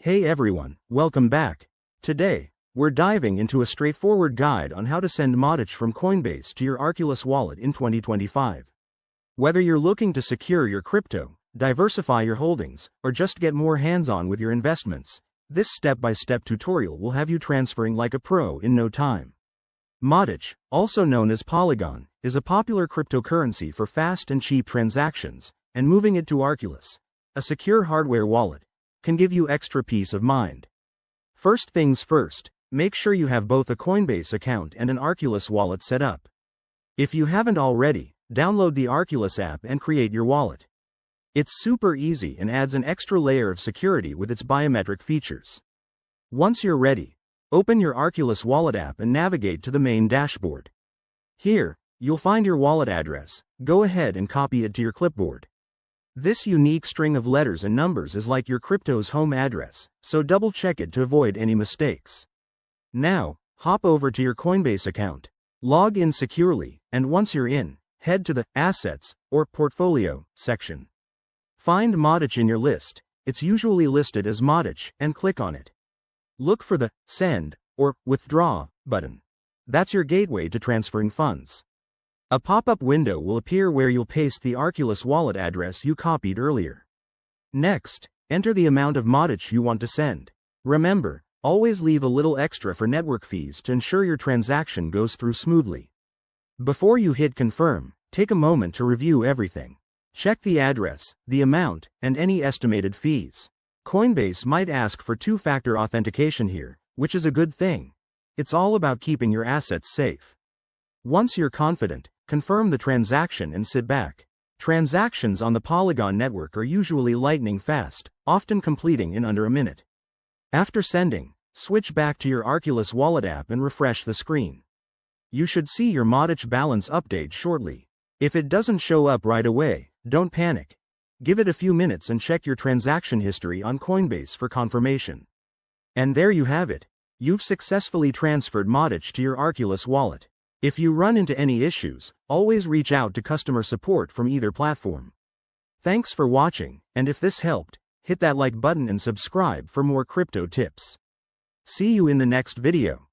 Hey everyone, welcome back. Today, we're diving into a straightforward guide on how to send MATIC from Coinbase to your Arculus wallet in 2025. Whether you're looking to secure your crypto, diversify your holdings, or just get more hands-on with your investments, this step-by-step tutorial will have you transferring like a pro in no time. MATIC, also known as Polygon, is a popular cryptocurrency for fast and cheap transactions, and moving it to Arculus, a secure hardware wallet, can give you extra peace of mind. First things first, make sure you have both a Coinbase account and an Arculus wallet set up. If you haven't already, download the Arculus app and create your wallet. It's super easy and adds an extra layer of security with its biometric features. Once you're ready, open your Arculus Wallet app and navigate to the main dashboard. Here, you'll find your wallet address. Go ahead and copy it to your clipboard. This unique string of letters and numbers is like your crypto's home address, so double-check it to avoid any mistakes. Now, hop over to your Coinbase account, log in securely, and once you're in, head to the Assets or Portfolio section. Find MATIC in your list. It's usually listed as MATIC, and click on it. Look for the Send or Withdraw button. That's your gateway to transferring funds. A pop-up window will appear where you'll paste the Arculus wallet address you copied earlier. Next, enter the amount of MATIC you want to send. Remember, always leave a little extra for network fees to ensure your transaction goes through smoothly. Before you hit confirm, take a moment to review everything. Check the address, the amount, and any estimated fees. Coinbase might ask for two-factor authentication here, which is a good thing. It's all about keeping your assets safe. Once you're confident, confirm the transaction and sit back. Transactions on the Polygon network are usually lightning fast, often completing in under a minute. After sending, switch back to your Arculus wallet app and refresh the screen. You should see your MATIC balance update shortly. If it doesn't show up right away, don't panic. Give it a few minutes and check your transaction history on Coinbase for confirmation. And there you have it. You've successfully transferred MATIC to your Arculus wallet. If you run into any issues, always reach out to customer support from either platform. Thanks for watching, and if this helped, hit that like button and subscribe for more crypto tips. See you in the next video.